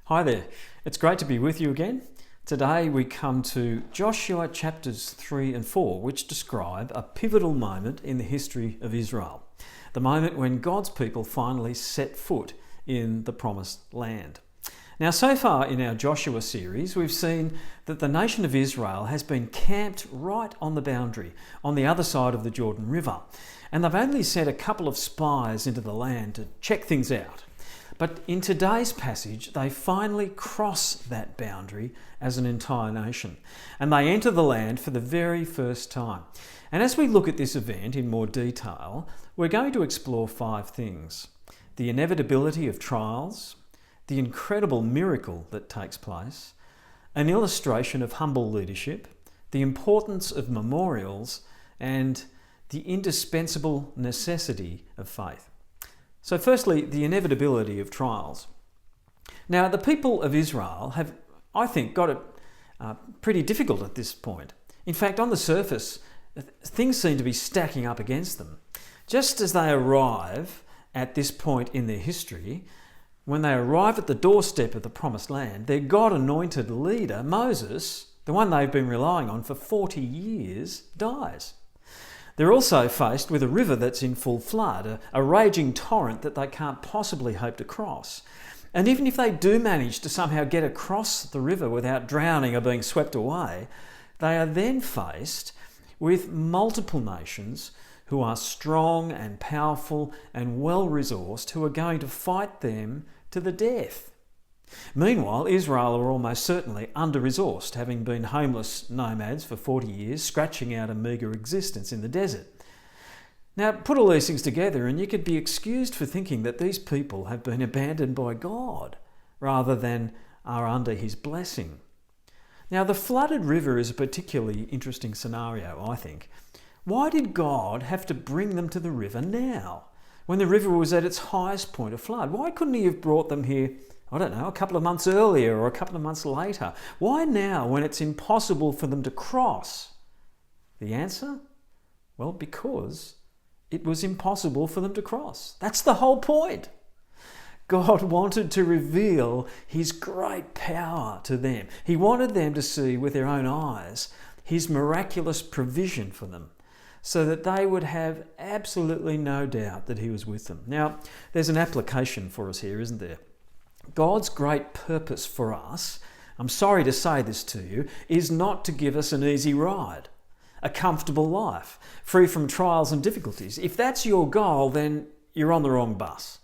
Hi there, it's great to be with you again. Today we come to Joshua chapters 3 and 4, which describe a pivotal moment in the history of Israel. The moment when God's people finally set foot in the promised land. Now, so far in our Joshua series, we've seen that the nation of Israel has been camped right on the boundary, on the other side of the Jordan River. And they've only sent a couple of spies into the land to check things out. But in today's passage, they finally cross that boundary as an entire nation, and they enter the land for the very first time. And as we look at this event in more detail, we're going to explore 5 things: the inevitability of trials, the incredible miracle that takes place, an illustration of humble leadership, the importance of memorials, and the indispensable necessity of faith. So firstly, the inevitability of trials. Now, the people of Israel have, I think, got it pretty difficult at this point. In fact, on the surface, things seem to be stacking up against them. Just as they arrive at this point in their history, when they arrive at the doorstep of the Promised Land, their God-anointed leader, Moses, the one they've been relying on for 40 years, dies. They're also faced with a river that's in full flood, a raging torrent that they can't possibly hope to cross. And even if they do manage to somehow get across the river without drowning or being swept away, they are then faced with multiple nations who are strong and powerful and well-resourced, who are going to fight them to the death. Meanwhile, Israel are almost certainly under-resourced, having been homeless nomads for 40 years, scratching out a meagre existence in the desert. Now, put all these things together and you could be excused for thinking that these people have been abandoned by God rather than are under his blessing. Now, the flooded river is a particularly interesting scenario, I think. Why did God have to bring them to the river now, when the river was at its highest point of flood? Why couldn't he have brought them here, I don't know, a couple of months earlier or a couple of months later? Why now when it's impossible for them to cross? The answer? Well, because it was impossible for them to cross. That's the whole point. God wanted to reveal his great power to them. He wanted them to see with their own eyes his miraculous provision for them, so that they would have absolutely no doubt that he was with them. Now, there's an application for us here, isn't there? God's great purpose for us, I'm sorry to say this to you, is not to give us an easy ride, a comfortable life, free from trials and difficulties. If that's your goal, then you're on the wrong bus.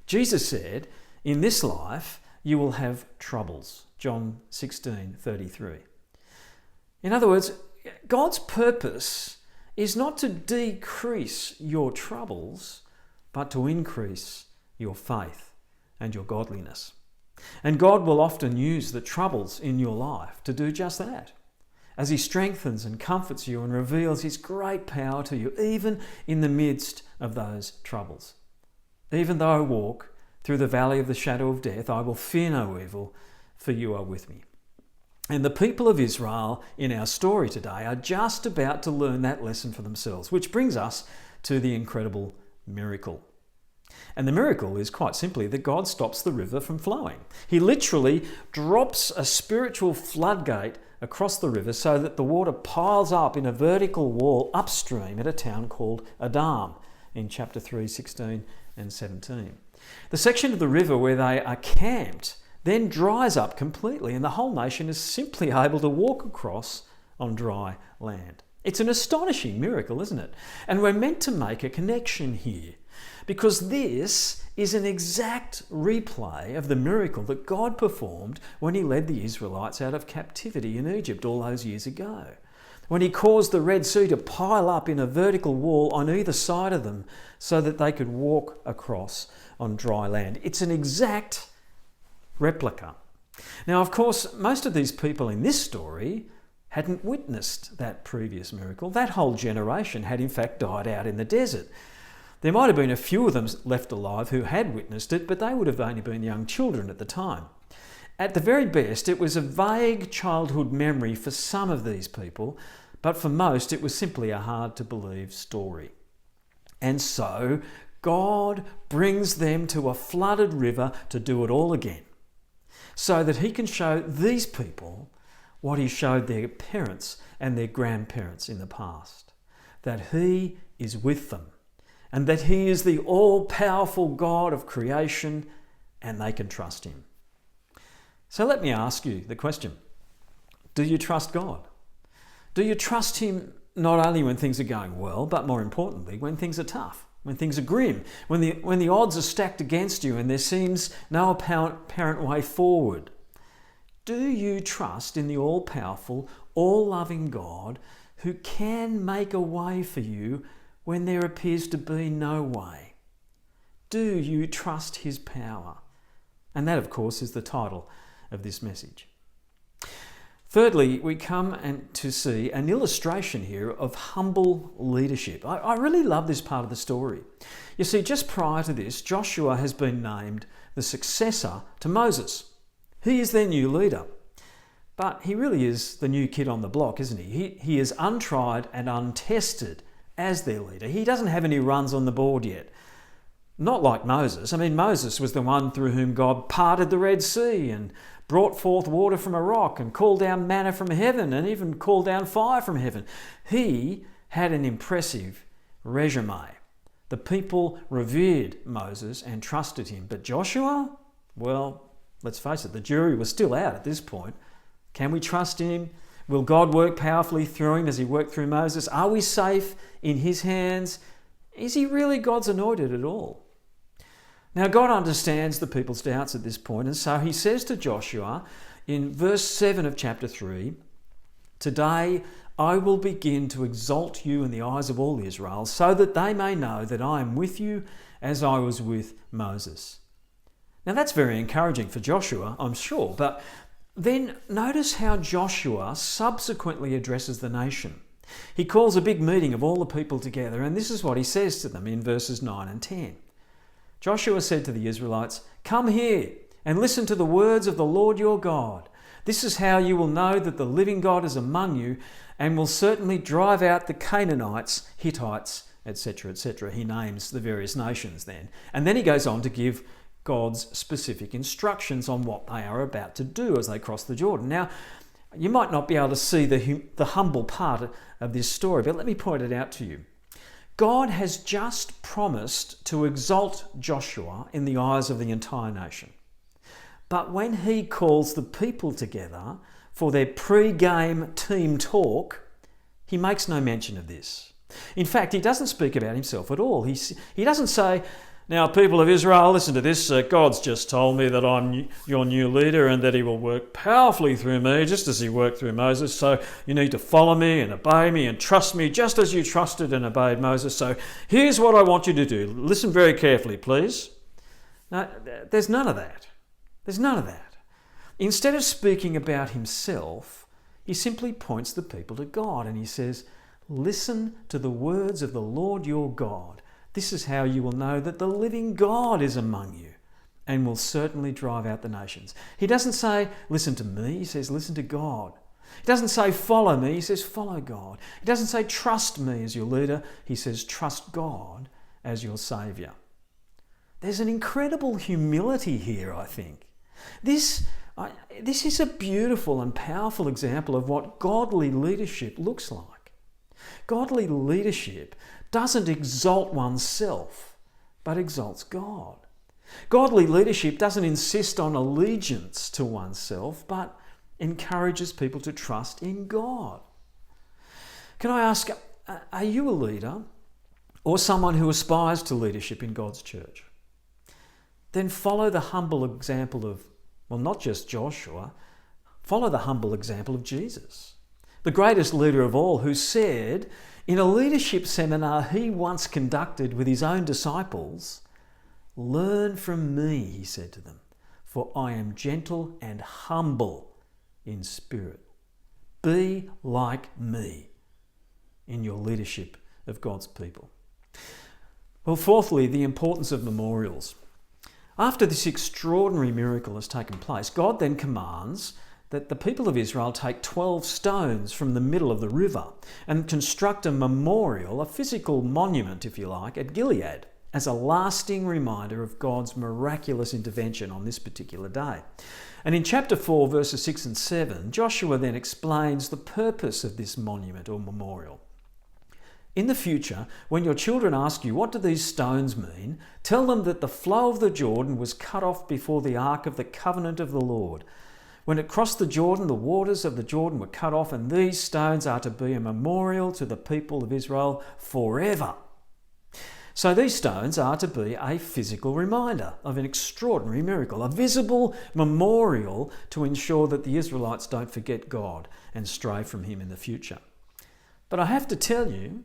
Jesus said, in this life you will have troubles. John 16:33. In other words, God's purpose is not to decrease your troubles, but to increase your faith and your godliness. And God will often use the troubles in your life to do just that, as he strengthens and comforts you and reveals his great power to you, even in the midst of those troubles. Even though I walk through the valley of the shadow of death, I will fear no evil, for you are with me. And the people of Israel in our story today are just about to learn that lesson for themselves, which brings us to the incredible miracle. And the miracle is quite simply that God stops the river from flowing. He literally drops a spiritual floodgate across the river so that the water piles up in a vertical wall upstream at a town called Adam in chapter 3, 16 and 17. The section of the river where they are camped then dries up completely, and the whole nation is simply able to walk across on dry land. It's an astonishing miracle, isn't it? And we're meant to make a connection here, because this is an exact replay of the miracle that God performed when he led the Israelites out of captivity in Egypt all those years ago, when he caused the Red Sea to pile up in a vertical wall on either side of them so that they could walk across on dry land. It's an exact replica. Now, of course, most of these people in this story hadn't witnessed that previous miracle. That whole generation had in fact died out in the desert. There might have been a few of them left alive who had witnessed it, but they would have only been young children at the time. At the very best, it was a vague childhood memory for some of these people, but for most it was simply a hard-to-believe story. And so God brings them to a flooded river to do it all again. so that he can show these people what he showed their parents and their grandparents in the past, that he is with them and that he is the all-powerful God of creation and they can trust him. So let me ask you the question, do you trust God? Do you trust him not only when things are going well, but more importantly, when things are tough, when things are grim, when the odds are stacked against you and there seems no apparent way forward? Do you trust in the all-powerful, all-loving God who can make a way for you when there appears to be no way? Do you trust his power? And that, of course, is the title of this message. Thirdly, we come to see an illustration here of humble leadership. I really love this part of the story. You see, just prior to this, Joshua has been named the successor to Moses. He is their new leader. But he really is the new kid on the block, isn't he? He is untried and untested as their leader. He doesn't have any runs on the board yet. Not like Moses. I mean, Moses was the one through whom God parted the Red Sea and brought forth water from a rock and called down manna from heaven and even called down fire from heaven. He had an impressive resume. The people revered Moses and trusted him. But Joshua, well, let's face it, the jury was still out at this point. Can we trust him? Will God work powerfully through him as he worked through Moses? Are we safe in his hands? Is he really God's anointed at all? Now, God understands the people's doubts at this point, and so he says to Joshua in verse 7 of chapter 3, "Today I will begin to exalt you in the eyes of all Israel, so that they may know that I am with you as I was with Moses." Now, that's very encouraging for Joshua, I'm sure, but then notice how Joshua subsequently addresses the nation. He calls a big meeting of all the people together, and this is what he says to them in verses 9 and 10. Joshua said to the Israelites, "Come here and listen to the words of the Lord your God. This is how you will know that the living God is among you and will certainly drive out the Canaanites, Hittites, etc., etc." He names the various nations then. And then he goes on to give God's specific instructions on what they are about to do as they cross the Jordan. Now, you might not be able to see the humble part of this story, but let me point it out to you. God has just promised to exalt Joshua in the eyes of the entire nation. But when he calls the people together for their pre-game team talk, he makes no mention of this. In fact, he doesn't speak about himself at all. He doesn't say, "Now, people of Israel, listen to this. God's just told me that I'm your new leader and that he will work powerfully through me, just as he worked through Moses. So you need to follow me and obey me and trust me just as you trusted and obeyed Moses. So here's what I want you to do. Listen very carefully, please." Now, there's none of that. There's none of that. Instead of speaking about himself, he simply points the people to God and he says, "Listen to the words of the Lord your God. This is how you will know that the living God is among you and will certainly drive out the nations." He doesn't say, "Listen to me." He says, "Listen to God." He doesn't say, "Follow me." He says, "Follow God." He doesn't say, "Trust me as your leader." He says, "Trust God as your saviour." There's an incredible humility here, I think. This is a beautiful and powerful example of what godly leadership looks like. Godly leadership doesn't exalt oneself, but exalts God. Godly leadership doesn't insist on allegiance to oneself, but encourages people to trust in God. Can I ask, are you a leader or someone who aspires to leadership in God's church? Then follow the humble example of, well, not just Joshua, follow the humble example of Jesus, the greatest leader of all, who said, in a leadership seminar he once conducted with his own disciples, "Learn from me," he said to them, "for I am gentle and humble in spirit. Be like me in your leadership of God's people." Well, fourthly, the importance of memorials. After this extraordinary miracle has taken place, God then commands that the people of Israel take 12 stones from the middle of the river and construct a memorial, a physical monument, if you like, at Gilead. as a lasting reminder of God's miraculous intervention on this particular day. And in chapter 4, verses 6 and 7, Joshua then explains the purpose of this monument or memorial. In the future, when your children ask you, "What do these stones mean?" tell them that the flow of the Jordan was cut off before the ark of the covenant of the Lord. When it crossed the Jordan, the waters of the Jordan were cut off, and these stones are to be a memorial to the people of Israel forever. So these stones are to be a physical reminder of an extraordinary miracle, a visible memorial to ensure that the Israelites don't forget God and stray from him in the future. But I have to tell you,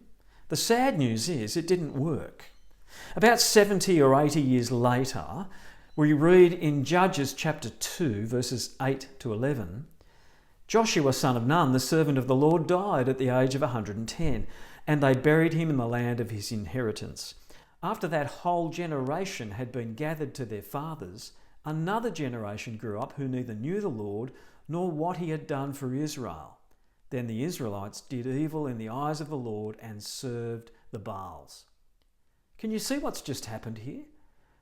the sad news is it didn't work. About 70 or 80 years later, we read in Judges chapter 2, verses 8 to 11, Joshua, son of Nun, the servant of the Lord, died at the age of 110, and they buried him in the land of his inheritance. After that whole generation had been gathered to their fathers, another generation grew up who neither knew the Lord nor what he had done for Israel. Then the Israelites did evil in the eyes of the Lord and served the Baals. Can you see what's just happened here?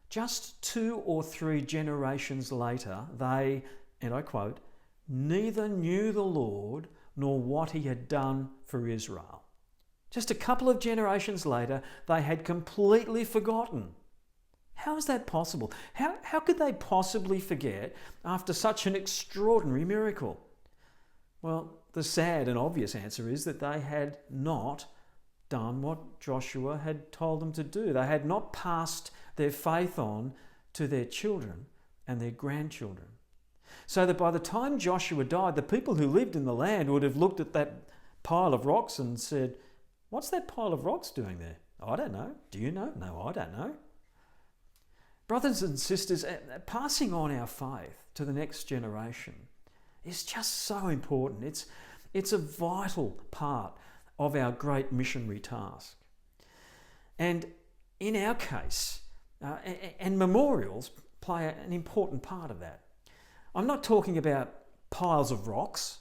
Just 2 or 3 generations later, they, and I quote, neither knew the Lord nor what he had done for Israel. Just a couple of generations later, they had completely forgotten. How is that possible? How could they possibly forget after such an extraordinary miracle? Well, the sad and obvious answer is that they had not done what Joshua had told them to do. They had not passed their faith on to their children and their grandchildren. So that by the time Joshua died, the people who lived in the land would have looked at that pile of rocks and said, "What's that pile of rocks doing there?" "I don't know." "Do you know?" "No, I don't know." Brothers and sisters, passing on our faith to the next generation is just so important. It's a vital part of our great missionary task. And in our case, and memorials play an important part of that. I'm not talking about piles of rocks,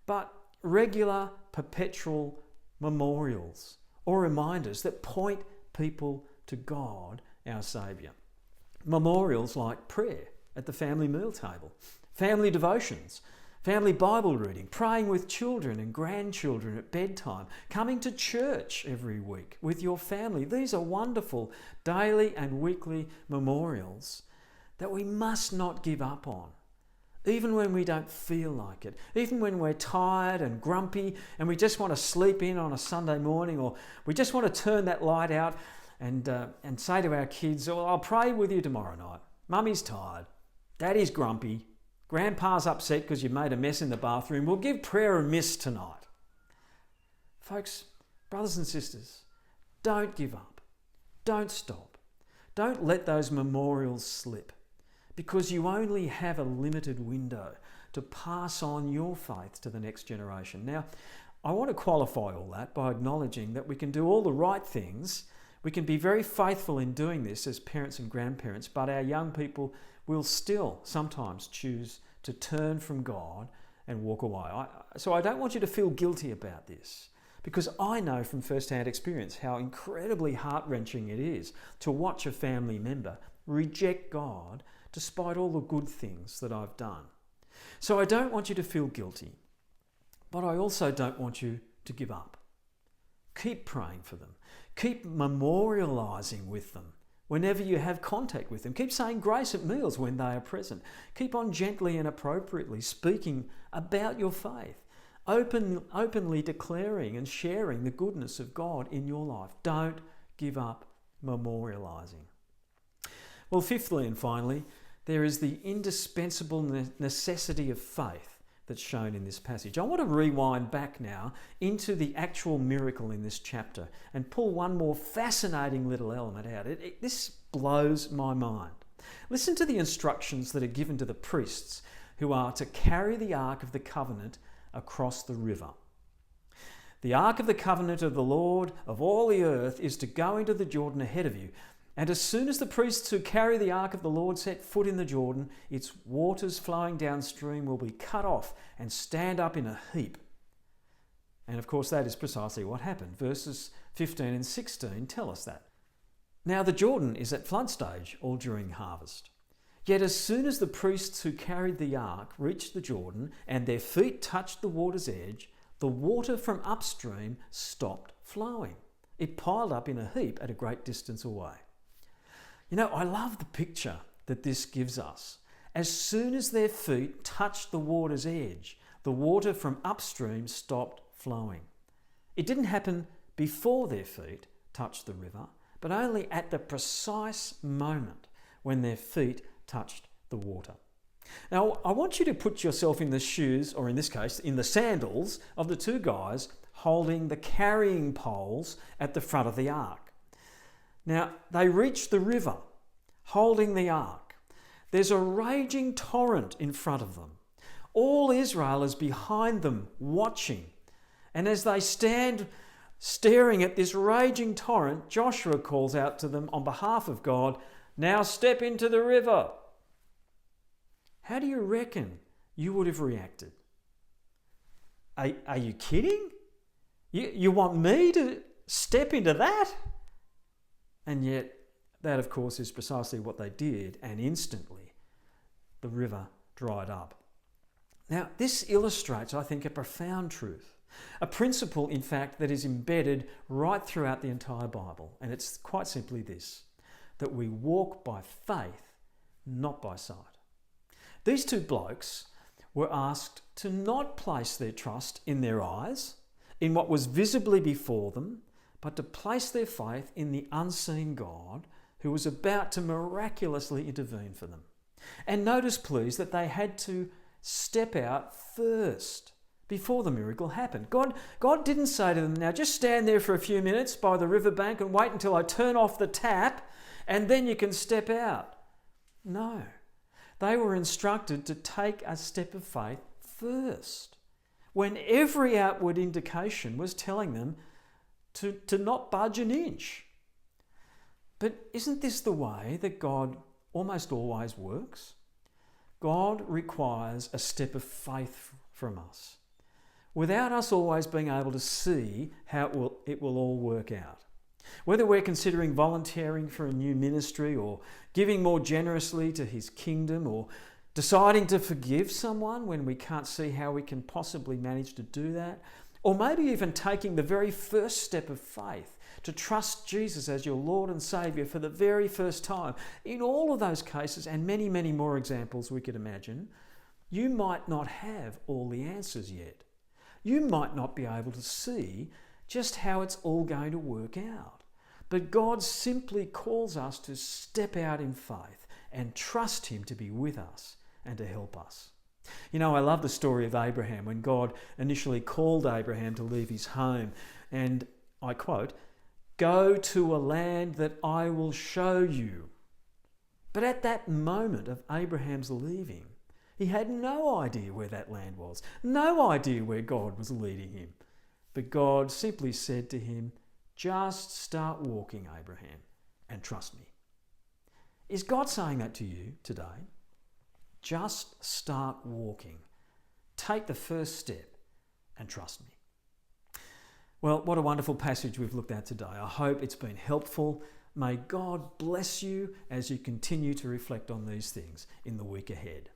but regular, perpetual memorials or reminders that point people to God, our Saviour. Memorials like prayer at the family meal table, family devotions, family Bible reading, praying with children and grandchildren at bedtime, coming to church every week with your family. These are wonderful daily and weekly memorials that we must not give up on. Even when we don't feel like it, even when we're tired and grumpy and we just want to sleep in on a Sunday morning, or we just want to turn that light out and say to our kids, "Oh, I'll pray with you tomorrow night. Mummy's tired, Daddy's grumpy, Grandpa's upset because you made a mess in the bathroom. We'll give prayer a miss tonight." Folks, brothers and sisters, don't give up. Don't stop. Don't let those memorials slip, because you only have a limited window to pass on your faith to the next generation. Now, I want to qualify all that by acknowledging that we can do all the right things. We can be very faithful in doing this as parents and grandparents, but our young people will still sometimes choose to turn from God and walk away. So I don't want you to feel guilty about this, because I know from first-hand experience how incredibly heart-wrenching it is to watch a family member reject God despite all the good things that I've done. So I don't want you to feel guilty, but I also don't want you to give up. Keep praying for them. Keep memorialising with them whenever you have contact with them. Keep saying grace at meals when they are present. Keep on gently and appropriately speaking about your faith, openly declaring and sharing the goodness of God in your life. Don't give up memorialising. Well, fifthly and finally, there is the indispensable necessity of faith that's shown in this passage. I want to rewind back now into the actual miracle in this chapter and pull one more fascinating little element out. This blows my mind. Listen to the instructions that are given to the priests who are to carry the Ark of the Covenant across the river. "The Ark of the Covenant of the Lord of all the earth is to go into the Jordan ahead of you. And as soon as the priests who carry the Ark of the Lord set foot in the Jordan, its waters flowing downstream will be cut off and stand up in a heap." And of course, that is precisely what happened. Verses 15 and 16 tell us that. Now the Jordan is at flood stage all during harvest. Yet as soon as the priests who carried the ark reached the Jordan and their feet touched the water's edge, the water from upstream stopped flowing. It piled up in a heap at a great distance away. You know, I love the picture that this gives us. As soon as their feet touched the water's edge, the water from upstream stopped flowing. It didn't happen before their feet touched the river, but only at the precise moment when their feet touched the water. Now, I want you to put yourself in the shoes, or in this case, in the sandals of the two guys holding the carrying poles at the front of the ark. Now, they reach the river holding the ark. There's a raging torrent in front of them. All Israel is behind them watching. And as they stand staring at this raging torrent, Joshua calls out to them on behalf of God, "Now step into the river." How do you reckon you would have reacted? Are you kidding? You want me to step into that? And yet, that of course is precisely what they did, and instantly the river dried up. Now, this illustrates, I think, a profound truth, a principle, in fact, that is embedded right throughout the entire Bible. And it's quite simply this, that we walk by faith, not by sight. These two blokes were asked to not place their trust in their eyes, in what was visibly before them, but to place their faith in the unseen God who was about to miraculously intervene for them. And notice, please, that they had to step out first before the miracle happened. God didn't say to them, "Now just stand there for a few minutes by the riverbank and wait until I turn off the tap and then you can step out." No. They were instructed to take a step of faith first, when every outward indication was telling them to not budge an inch. But isn't this the way that God almost always works? God requires a step of faith from us, without us always being able to see how it will all work out. Whether we're considering volunteering for a new ministry, or giving more generously to His kingdom, or deciding to forgive someone when we can't see how we can possibly manage to do that, or maybe even taking the very first step of faith to trust Jesus as your Lord and Saviour for the very first time. In all of those cases, and many, many more examples we could imagine, you might not have all the answers yet. You might not be able to see just how it's all going to work out. But God simply calls us to step out in faith and trust Him to be with us and to help us. You know, I love the story of Abraham when God initially called Abraham to leave his home, and I quote, "Go to a land that I will show you." But at that moment of Abraham's leaving, he had no idea where that land was, no idea where God was leading him. But God simply said to him, "Just start walking, Abraham, and trust me." Is God saying that to you today? Just start walking. Take the first step and trust me. Well, what a wonderful passage we've looked at today. I hope it's been helpful. May God bless you as you continue to reflect on these things in the week ahead.